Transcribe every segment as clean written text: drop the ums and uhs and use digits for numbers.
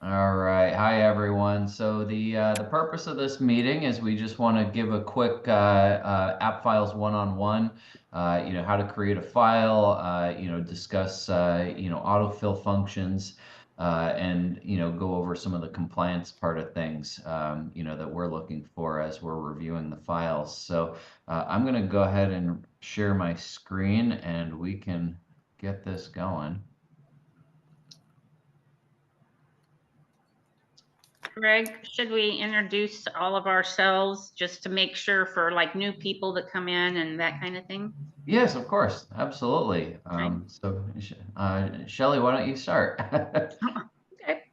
All right. Hi, everyone. So the purpose of this meeting is we just want to give a quick app files one-on-one. How to create a file. Discuss autofill functions, and go over some of the compliance part of things. That we're looking for as we're reviewing the files. So I'm going to go ahead and share my screen, and we can get this going. Greg, should we introduce all of ourselves just to make sure for like new people that come in and that kind of thing? Yes, of course. Absolutely. Okay. Shelley, why don't you start? Okay.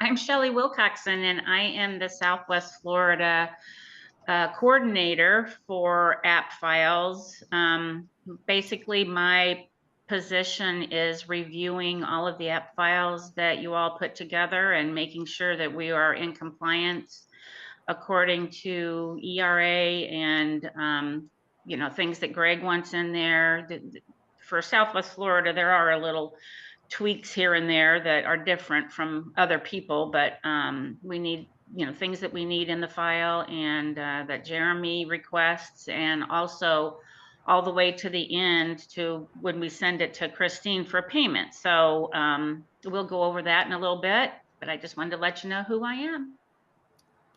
I'm Shelley Wilcoxon, and I am the Southwest Florida coordinator for Appfiles. Basically, my position is reviewing all of the app files that you all put together and making sure that we are in compliance according to ERA and things that Greg wants in there. For Southwest Florida, there are a little tweaks here and there that are different from other people, but we need things that we need in the file and that Jeremy requests, and also all the way to the end to when we send it to Christine for payment. So we'll go over that in a little bit, but I just wanted to let you know who I am.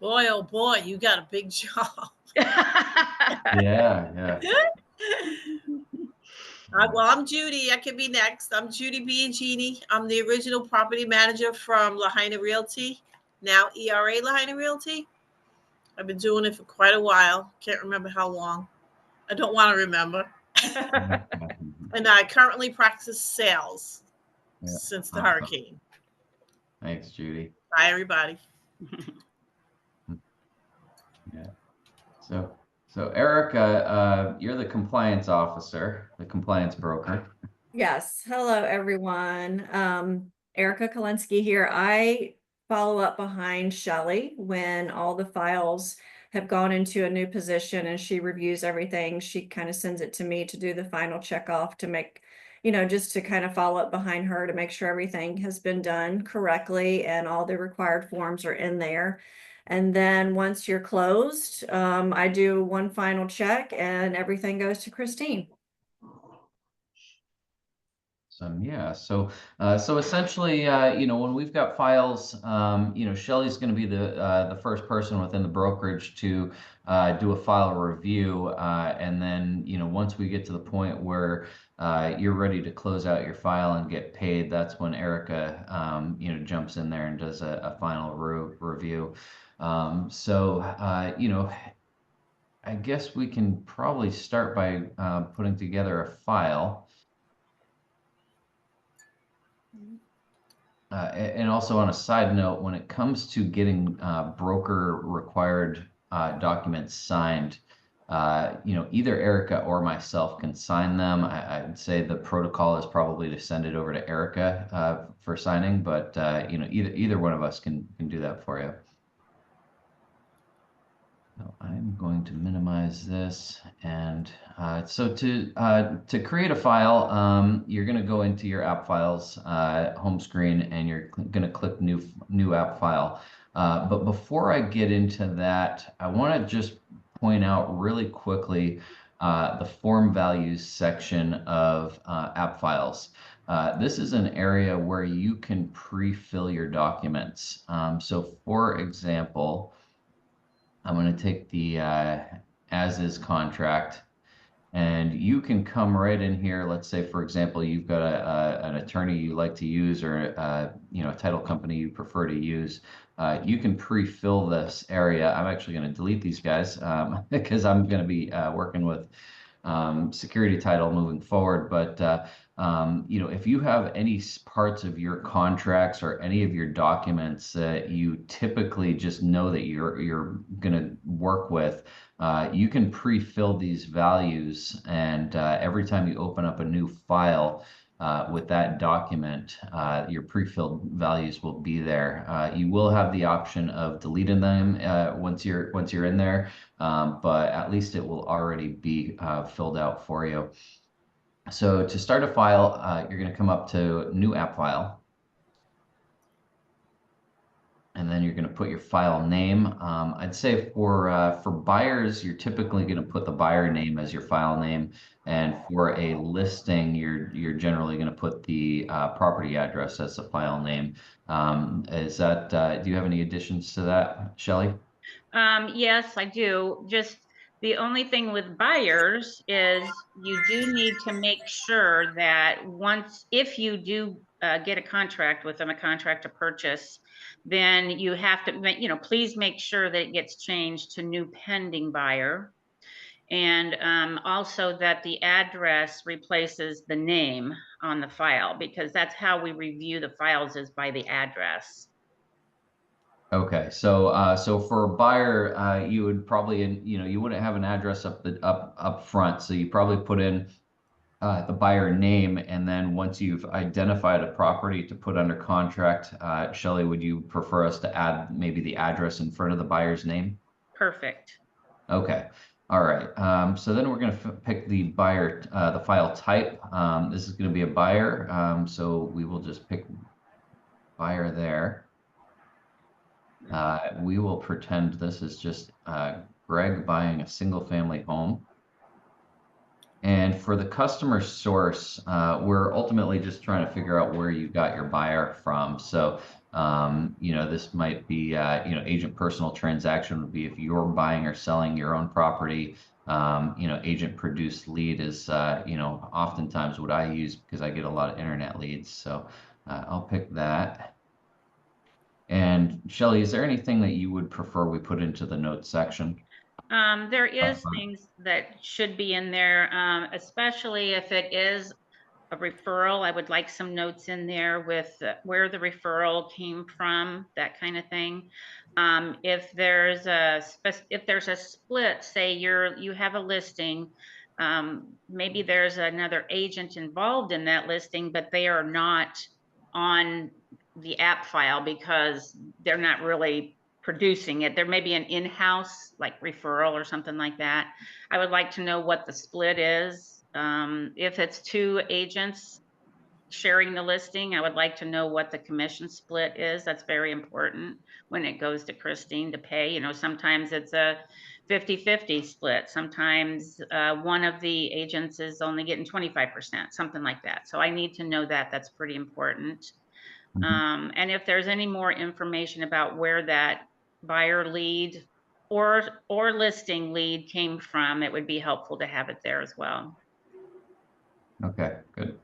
Boy, oh boy, you got a big job. Yeah. Well, I'm Judy. I can be next. I'm Judy Biagini. I'm the original property manager from Lahaina Realty, now ERA Lahaina Realty. I've been doing it for quite a while. Can't remember how long. I don't want to remember. And I currently practice sales since the Awesome. hurricane. Thanks, Judy. Bye, everybody. Yeah. So Erica, you're the compliance officer, the compliance broker. Yes. Hello, everyone. Erica Kalinsky here. I follow up behind Shelley when all the files have gone into a new position and she reviews everything. She kind of sends it to me to do the final check off to make, just to kind of follow up behind her to make sure everything has been done correctly and all the required forms are in there. And then once you're closed, I do one final check and everything goes to Christine. So essentially, when we've got files, Shelley's going to be the first person within the brokerage to do a file review, and then once we get to the point where you're ready to close out your file and get paid, that's when Erica jumps in there and does a final review. I guess we can probably start by putting together a file. And also on a side note, when it comes to getting broker required documents signed, either Erica or myself can sign them. I'd say the protocol is probably to send it over to Erica for signing, but either one of us can do that for you. So I'm going to minimize this, and so to create a file, you're going to go into your app files home screen, and you're going to click new app file. But before I get into that, I want to just point out really quickly the form values section of app files. This is an area where you can pre-fill your documents. So for example, I'm going to take the as-is contract, and you can come right in here. Let's say, for example, you've got an attorney you like to use, or a title company you prefer to use. You can pre-fill this area. I'm actually going to delete these guys because I'm going to be working with security title moving forward. But if you have any parts of your contracts or any of your documents that you typically just know that you're going to work with, you can pre-fill these values, and every time you open up a new file with that document, your pre-filled values will be there. You will have the option of deleting them once you're in there, but at least it will already be filled out for you. So to start a file, you're going to come up to New App File. and then you're going to put your file name. I'd say for buyers, you're typically going to put the buyer name as your file name, and for a listing, you're generally going to put the property address as the file name. Is that do you have any additions to that, Shelley? Yes, I do. Just the only thing with buyers is you do need to make sure that if you do get a contract with them, a contract to purchase, then you have to, please make sure that it gets changed to new pending buyer. And also that the address replaces the name on the file, because that's how we review the files, is by the address. Okay, so for a buyer, you would probably, you wouldn't have an address up front, so you probably put in the buyer name, and then once you've identified a property to put under contract, Shelley, would you prefer us to add maybe the address in front of the buyer's name? Perfect. Okay, all right. So then we're going to pick the buyer, the file type. This is going to be a buyer, so we will just pick buyer there. We will pretend this is just Greg buying a single family home. And for the customer source, we're ultimately just trying to figure out where you got your buyer from. So, this might be, agent personal transaction would be if you're buying or selling your own property. Agent produced lead is, oftentimes what I use because I get a lot of internet leads. So I'll pick that. And Shelley, is there anything that you would prefer we put into the notes section? There is things that should be in there, especially if it is a referral. I would like some notes in there with where the referral came from, that kind of thing. If there's a split, say you have a listing, maybe there's another agent involved in that listing, but they are not on the app file because they're not really producing it. There may be an in-house like referral or something like that. I would like to know what the split is. If it's two agents sharing the listing, I would like to know what the commission split is. That's very important when it goes to Christine to pay. Sometimes it's a 50-50 split. Sometimes one of the agents is only getting 25%, something like that. So I need to know that. That's pretty important. And if there's any more information about where that buyer lead or listing lead came from, it would be helpful to have it there as well. Okay, good.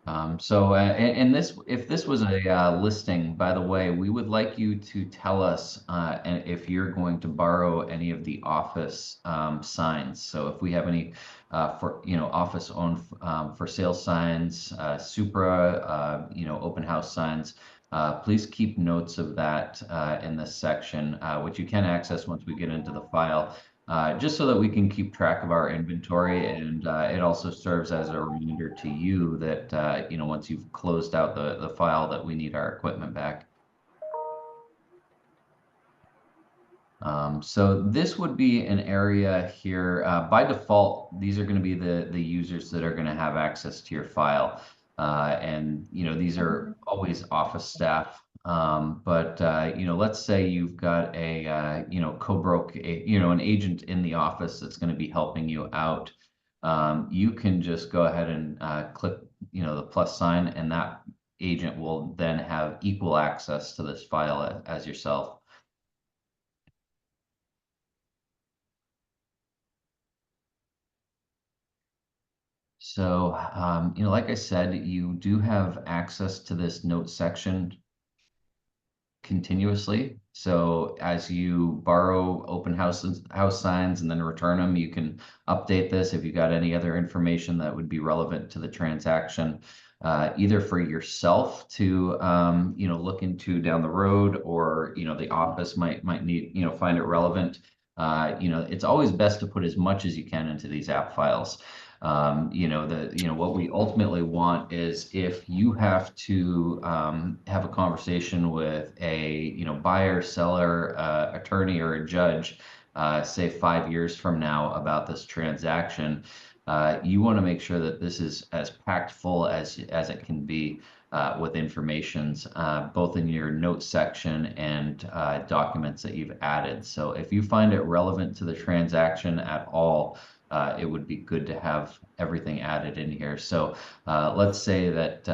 And if this was a listing, by the way, we would like you to tell us if you're going to borrow any of the office signs. So if we have any office owned for sale signs, Supra, open house signs, please keep notes of that in this section, which you can access once we get into the file. Just so that we can keep track of our inventory, and it also serves as a reminder to you that once you've closed out the file, that we need our equipment back. So this would be an area here. By default, these are going to be the users that are going to have access to your file, and these are always office staff. But let's say you've got a co-broke, an agent in the office that's going to be helping you out. You can just go ahead and click the plus sign, and that agent will then have equal access to this file as yourself. So, like I said, you do have access to this note section continuously. So as you borrow house signs and then return them, you can update this if you got any other information that would be relevant to the transaction, either for yourself to look into down the road, or the office might need find it relevant. It's always best to put as much as you can into these app files. What we ultimately want is if you have to have a conversation with a buyer, seller, attorney, or a judge, say 5 years from now about this transaction, You want to make sure that this is as packed full as it can be with informations, both in your notes section and documents that you've added. So if you find it relevant to the transaction at all, it would be good to have everything added in here. So let's say that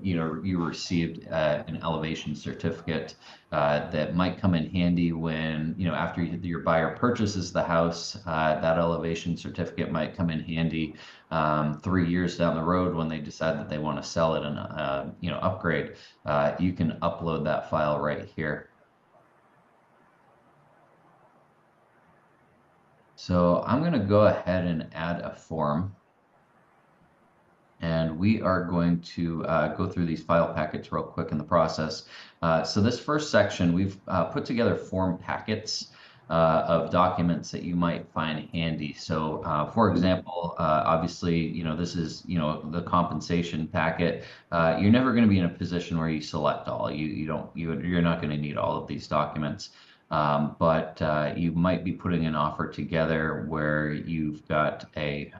you received an elevation certificate that might come in handy when, after your buyer purchases the house, that elevation certificate might come in handy 3 years down the road when they decide that they want to sell it and upgrade. You can upload that file right here. So I'm going to go ahead and add a form. And we are going to go through these file packets real quick in the process. So this first section, we've put together form packets of documents that you might find handy. So for example, obviously, this is, the compensation packet. You're never going to be in a position where you select all. You're not going to need all of these documents. But you might be putting an offer together where you've got a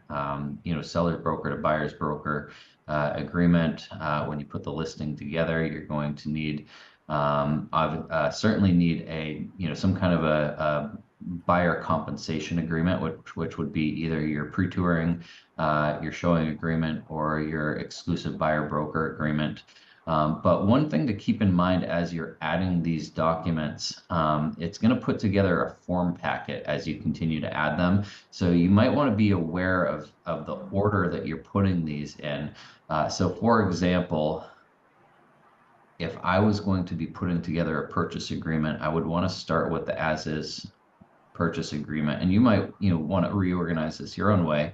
seller's broker to buyer's broker agreement. When you put the listing together, you're going to need certainly need some kind of a buyer compensation agreement, which would be either your pre-touring, your showing agreement, or your exclusive buyer broker agreement. But one thing to keep in mind as you're adding these documents, it's going to put together a form packet as you continue to add them. So you might want to be aware of the order that you're putting these in. So for example, if I was going to be putting together a purchase agreement, I would want to start with the as-is purchase agreement. And you might want to reorganize this your own way.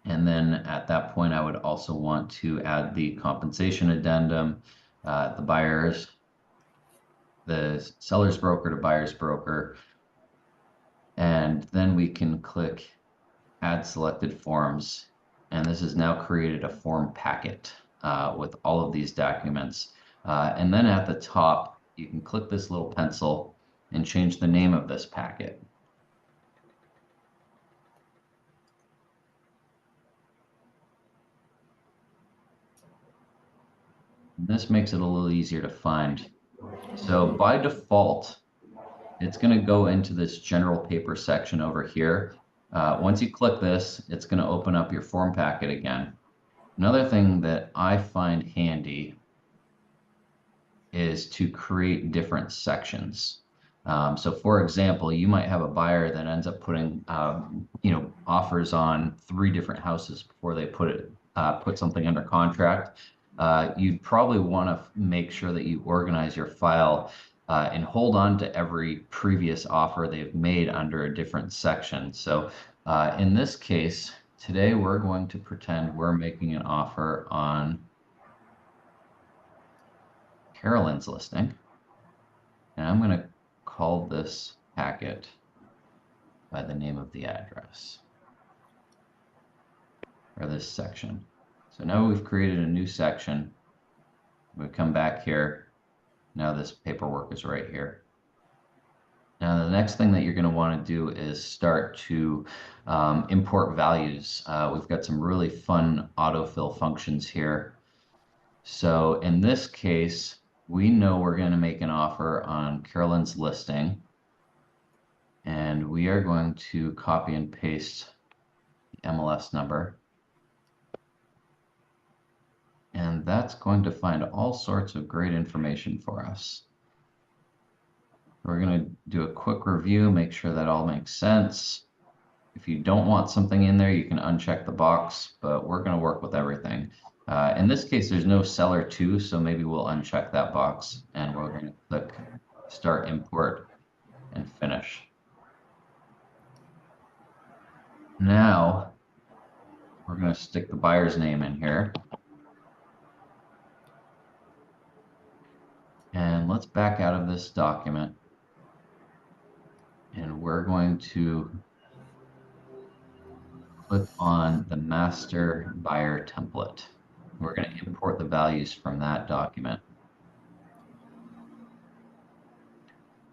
And then at that point, I would also want to add the compensation addendum, the seller's broker to buyer's broker. And then we can click add selected forms. And this has now created a form packet with all of these documents. And then at the top, you can click this little pencil and change the name of this packet. This makes it a little easier to find. So by default, it's going to go into this general paper section over here. Once you click this, it's going to open up your form packet again. Another thing that I find handy is to create different sections. So for example, you might have a buyer that ends up putting offers on 3 different houses before they put something under contract. You'd probably want to make sure that you organize your file and hold on to every previous offer they've made under a different section. So in this case, today we're going to pretend we're making an offer on Carolyn's listing. And I'm going to call this packet by the name of the address, or this section. So now we've created a new section. We come back here. Now this paperwork is right here. Now the next thing that you're going to want to do is start to import values. We've got some really fun autofill functions here. So in this case, we know we're going to make an offer on Carolyn's listing. And we are going to copy and paste the MLS number. And that's going to find all sorts of great information for us. We're going to do a quick review, make sure that all makes sense. If you don't want something in there, you can uncheck the box, but we're going to work with everything. In this case, there's no seller to, so maybe we'll uncheck that box and we're going to click Start Import and Finish. Now, we're going to stick the buyer's name in here. And let's back out of this document. And we're going to click on the master buyer template. We're going to import the values from that document.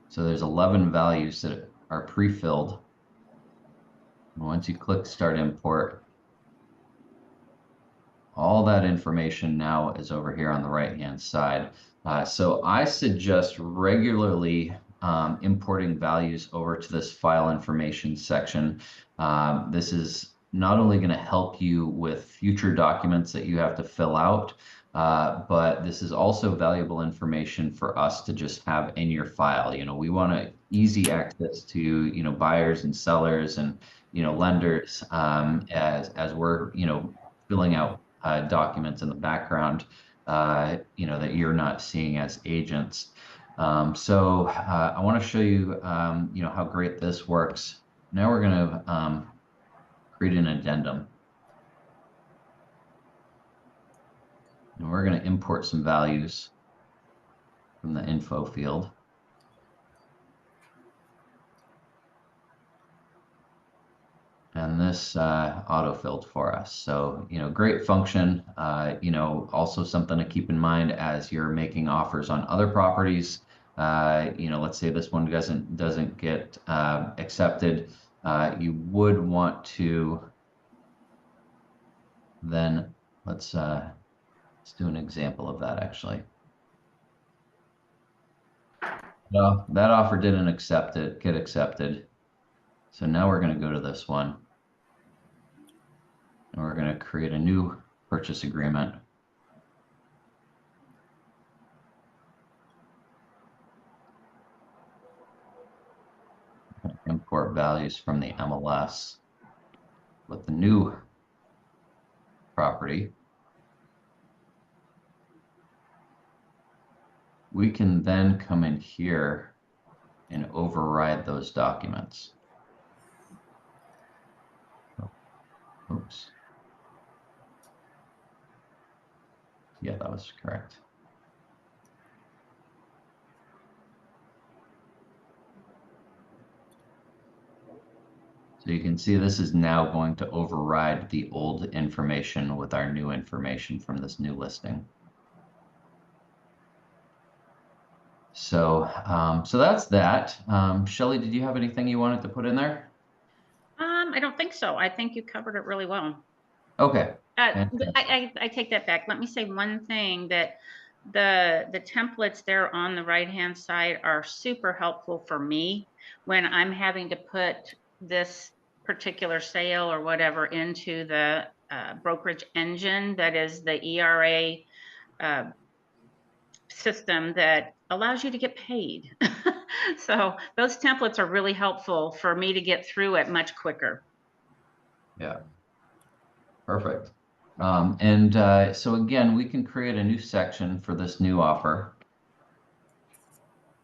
So there's 11 values that are pre-filled. Once you click Start Import, all that information now is over here on the right-hand side. So I suggest regularly importing values over to this file information section. This is not only going to help you with future documents that you have to fill out, but this is also valuable information for us to just have in your file. You know, we want easy access to, you know, buyers and sellers and, you know, lenders as we're, you know, filling out documents in the background, you know, that you're not seeing as agents. So I want to show you, you know, how great this works. Now we're going to create an addendum. And we're going to import some values from the info field. And this auto-filled for us. So, you know, great function. You know, also something to keep in mind as you're making offers on other properties. You know, let's say this one doesn't get accepted. You would want to then let's do an example of that actually. No, that offer didn't get accepted. So now we're going to go to this one. And we're going to create a new purchase agreement. Import values from the MLS with the new property. We can then come in here and override those documents. Oops. Yeah, that was correct. So you can see this is now going to override the old information with our new information from this new listing. So, so that's that. Shelley, did you have anything you wanted to put in there? I don't think so. I think you covered it really well. Okay. I take that back. Let me say one thing, that the templates there on the right-hand side are super helpful for me when I'm having to put this particular sale or whatever into the brokerage engine that is the ERA system that allows you to get paid. So those templates are really helpful for me to get through it much quicker. Yeah. Perfect. So again, we can create a new section for this new offer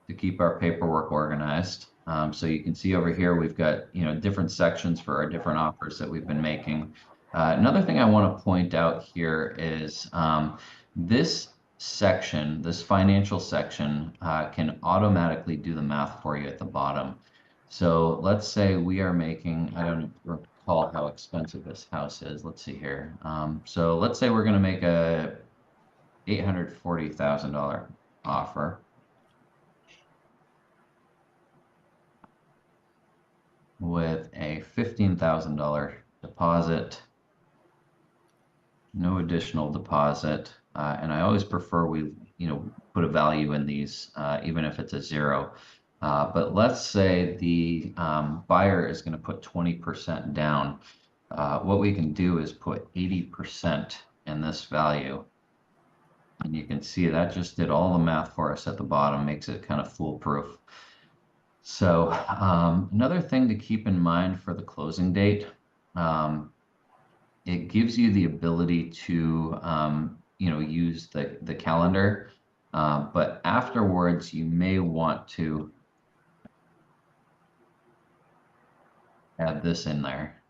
to keep our paperwork organized. So you can see over here, we've got, you know, different sections for our different offers that we've been making. Another thing I want to point out here is this section, this financial section, can automatically do the math for you at the bottom. So let's say we are making, I don't recall how expensive this house is. Let's see here. So let's say we're going to make a $840,000 offer. With a $15,000 deposit, no additional deposit, and I always prefer we, you know, put a value in these, even if it's a zero. But let's say the buyer is going to put 20% down. What we can do is put 80% in this value. And you can see that just did all the math for us at the bottom, makes it kind of foolproof. So another thing to keep in mind for the closing date, it gives you the ability to, you know, use the calendar, but afterwards you may want to add this in there.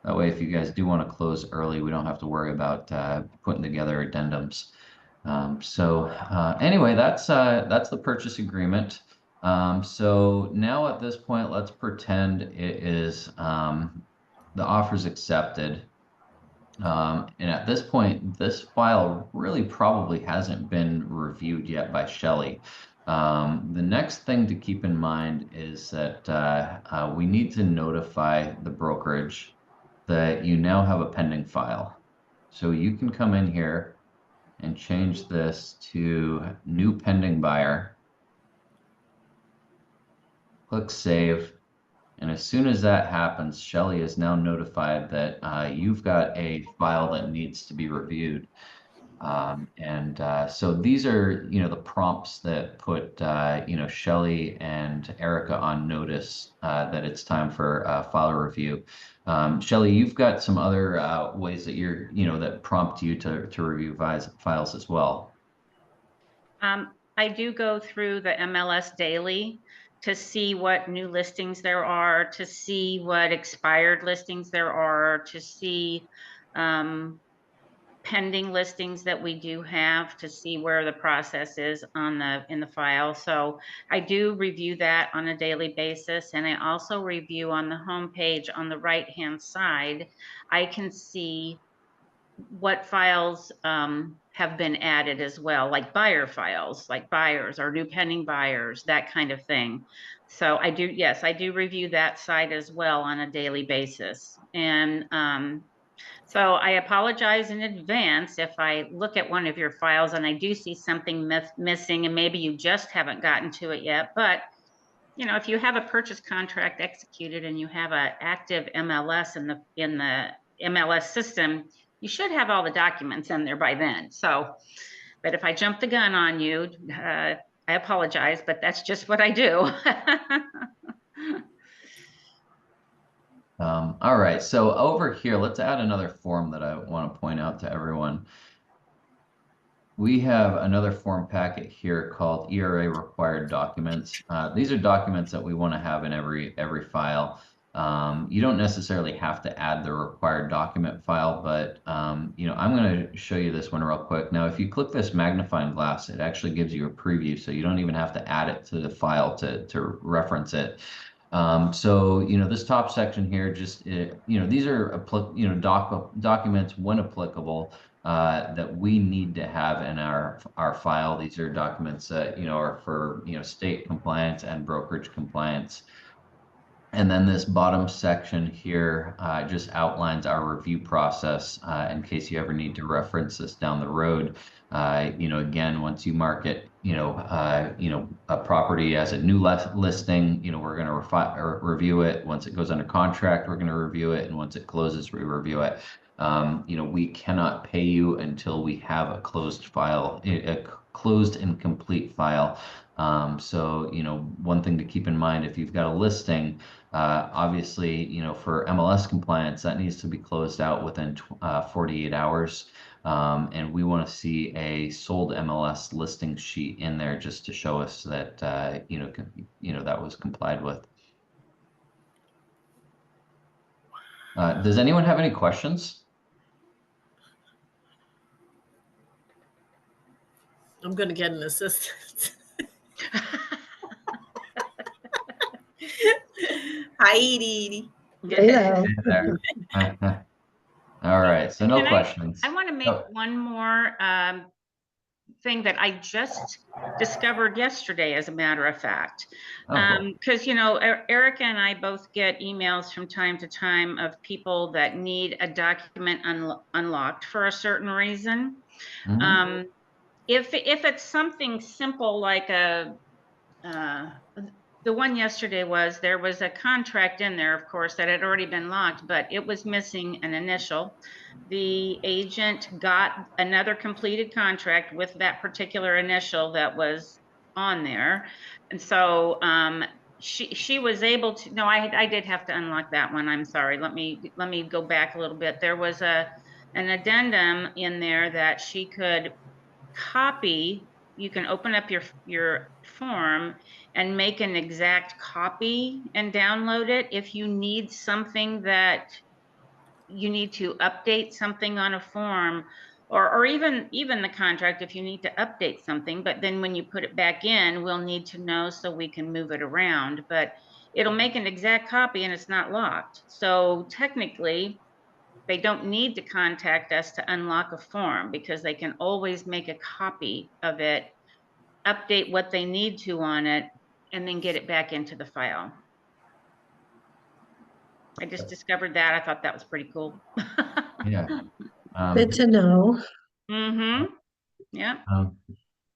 That way, if you guys do want to close early, we don't have to worry about putting together addendums. Anyway, that's the purchase agreement. So now at this point, let's pretend it is the offer's accepted. And at this point, this file really probably hasn't been reviewed yet by Shelley. The next thing to keep in mind is that we need to notify the brokerage that you now have a pending file. So you can come in here and change this to new pending buyer. Click save. And as soon as that happens, Shelly is now notified that you've got a file that needs to be reviewed. So these are, the prompts that put, Shelly and Erica on notice that it's time for file review. Shelly, you've got some other ways that that prompt you to review files as well. I do go through the MLS daily to see what new listings there are, to see what expired listings there are, to see pending listings that we do have, to see where the process is in the file. So I do review that on a daily basis, and I also review on the home page on the right-hand side. I can see what files have been added as well, like buyer files, like buyers or new pending buyers, that kind of thing. So I do, yes, I do review that side as well on a daily basis. And so I apologize in advance if I look at one of your files and I do see something missing, and maybe you just haven't gotten to it yet. But if you have a purchase contract executed and you have an active MLS in the MLS system, you should have all the documents in there by then. So, but if I jump the gun on you, I apologize, but that's just what I do. All right, so over here, let's add another form that I want to point out to everyone. We have another form packet here called ERA required documents. These are documents that we want to have in every file. You don't necessarily have to add the required document file, but I'm going to show you this one real quick. Now, if you click this magnifying glass, it actually gives you a preview, so you don't even have to add it to the file to reference it. This top section here, these are documents when applicable that we need to have in our file. These are documents that are for state compliance and brokerage compliance. And then this bottom section here just outlines our review process in case you ever need to reference this down the road. Again, once you mark it, a property as a new listing, we're going to review it. Once it goes under contract, we're going to review it. And once it closes, we review it. We cannot pay you until we have a closed file, a closed and complete file. One thing to keep in mind, if you've got a listing, obviously, for MLS compliance, that needs to be closed out within 48 hours. And we want to see a sold MLS listing sheet in there just to show us that, that was complied with. Does anyone have any questions? I'm going to get an assistant. Hi, Edie. Hello. There. All right, so no questions. I want to make one more thing that I just discovered yesterday, as a matter of fact. Because, Erica and I both get emails from time to time of people that need a document unlocked for a certain reason. Mm-hmm. If it's something simple like the one yesterday there was a contract in there, of course, that had already been locked, but it was missing an initial. The agent got another completed contract with that particular initial that was on there. And so she was able to, no, I did have to unlock that one. I'm sorry. Let me go back a little bit. There was an addendum in there that she could copy. You can open up your form and make an exact copy and download it if you need something that you need to update something on a form, or even the contract if you need to update something. But then when you put it back in, we'll need to know so we can move it around. But it'll make an exact copy and it's not locked. So technically, they don't need to contact us to unlock a form because they can always make a copy of it update what they need to on it, and then get it back into the file. I just discovered that. I thought that was pretty cool. Yeah. Good to know. Mm-hmm. Yeah.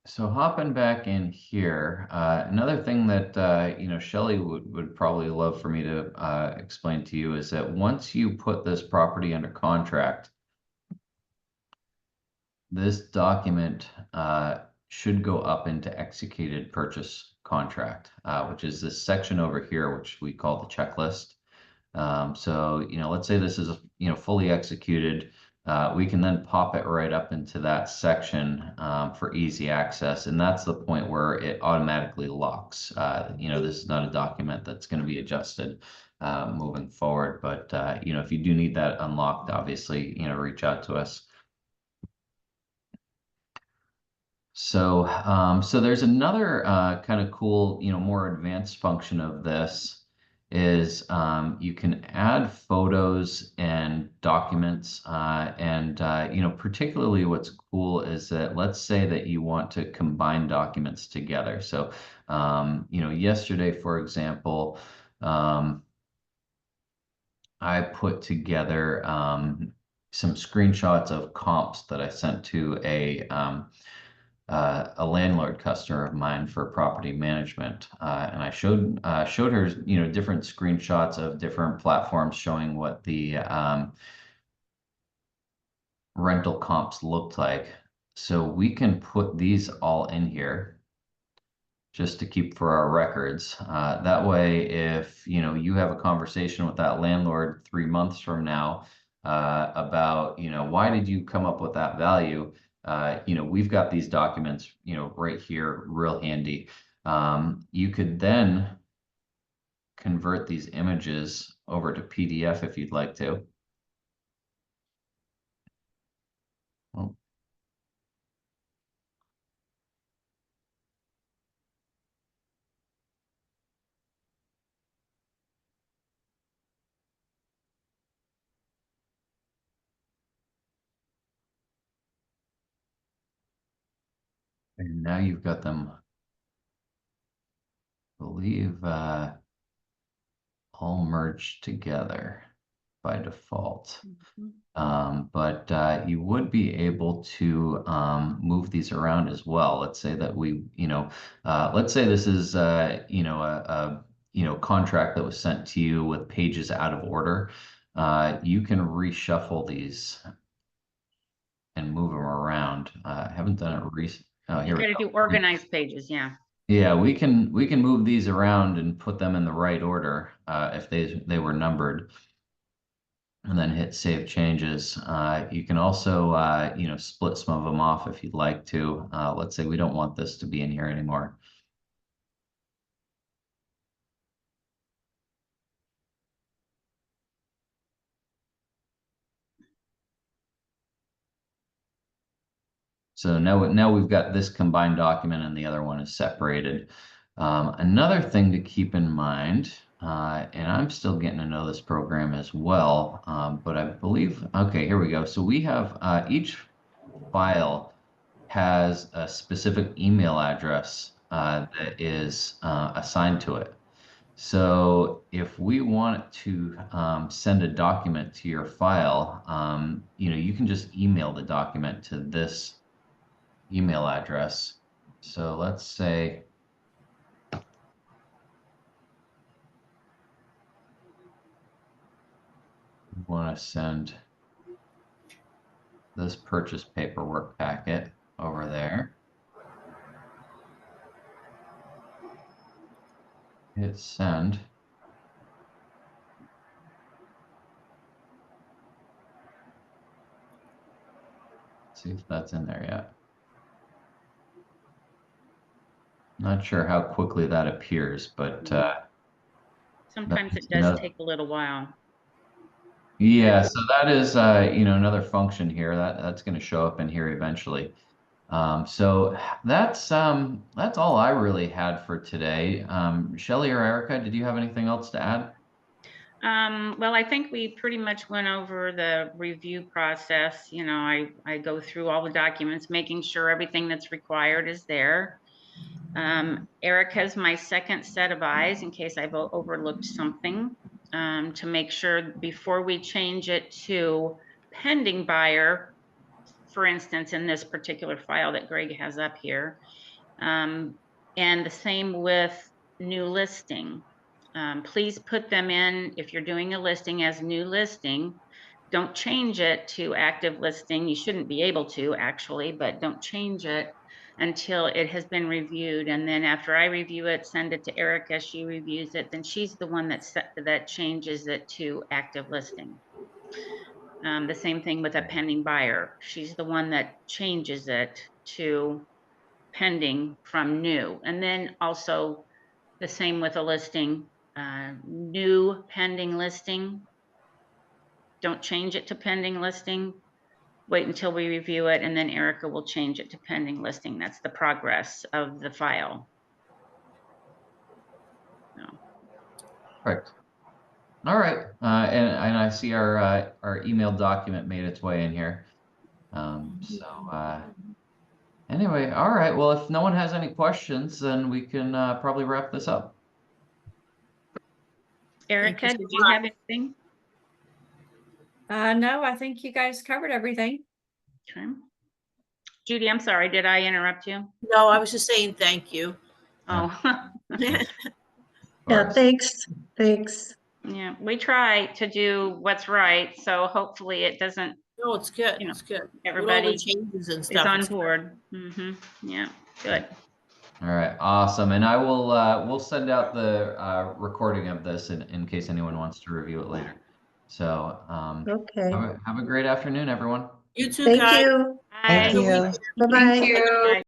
So hopping back in here, another thing that Shelley would probably love for me to explain to you is that once you put this property under contract, this document should go up into executed purchase contract, which is this section over here, which we call the checklist. So, let's say this is, fully executed. We can then pop it right up into that section for easy access. And that's the point where it automatically locks. This is not a document that's going to be adjusted moving forward. But, if you do need that unlocked, obviously, reach out to us. So, so there's another kind of cool, more advanced function of this is you can add photos and documents, and particularly what's cool is that let's say that you want to combine documents together. So, yesterday, for example, I put together some screenshots of comps that I sent to a landlord customer of mine for property management, and I showed her different screenshots of different platforms showing what the rental comps looked like. So we can put these all in here just to keep for our records. That way, if you have a conversation with that landlord 3 months from now about why did you come up with that value, we've got these documents right here, real handy. You could then convert these images over to PDF if you'd like to. Oh. And now you've got them, I believe, all merged together by default. But you would be able to move these around as well. Let's say that we, let's say this is, a contract that was sent to you with pages out of order. You can reshuffle these and move them around. I haven't done it recently. Oh, here You we gotta go. do organized pages, yeah. Yeah, we can move these around and put them in the right order if they were numbered, and then hit save changes. You can also split some of them off if you'd like to. Let's say we don't want this to be in here anymore. So now we've got this combined document and the other one is separated. Another thing to keep in mind, and I'm still getting to know this program as well, but I believe, okay, here we go. So we have each file has a specific email address that is assigned to it. So if we want to send a document to your file, you can just email the document to this email address. So let's say we want to send this purchase paperwork packet over there. Hit send. See if that's in there yet. Not sure how quickly that appears, but Sometimes it does take a little while. yeah, so that is another function here that's going to show up in here eventually. So that's all I really had for today. Shelley or Erica, did you have anything else to add? Well, I think we pretty much went over the review process. I go through all the documents, making sure everything that's required is there. Erica's my second set of eyes in case I've overlooked something, to make sure before we change it to pending buyer, for instance, in this particular file that Greg has up here. And the same with new listing. Please put them in, if you're doing a listing as new listing, don't change it to active listing. You shouldn't be able to actually, but don't change it until it has been reviewed. And then after I review it, send it to Erica, she reviews it, then she's the one that changes it to active listing. The same thing with a pending buyer. She's the one that changes it to pending from new. And then also the same with a listing, new pending listing. Don't change it to pending listing. Wait until we review it, and then Erica will change it to pending listing. That's the progress of the file. So. Correct. All right, and I see our email document made its way in here. Anyway, all right. Well, if no one has any questions, then we can probably wrap this up. Erica, did you have anything? No, I think you guys covered everything. Okay. Judy, I'm sorry, did I interrupt you? No, I was just saying thank you. Oh. Yeah, thanks. Thanks. Yeah, we try to do what's right, so hopefully it doesn't. No, it's good. You know, it's good. everybody With all the changes and is stuff. on it's board. Yeah, good. All right, awesome. And I will we'll send out the recording of this in case anyone wants to review it later. So Okay. have a great afternoon, everyone. You too, Thank guys. you. Bye. Bye-bye. Bye.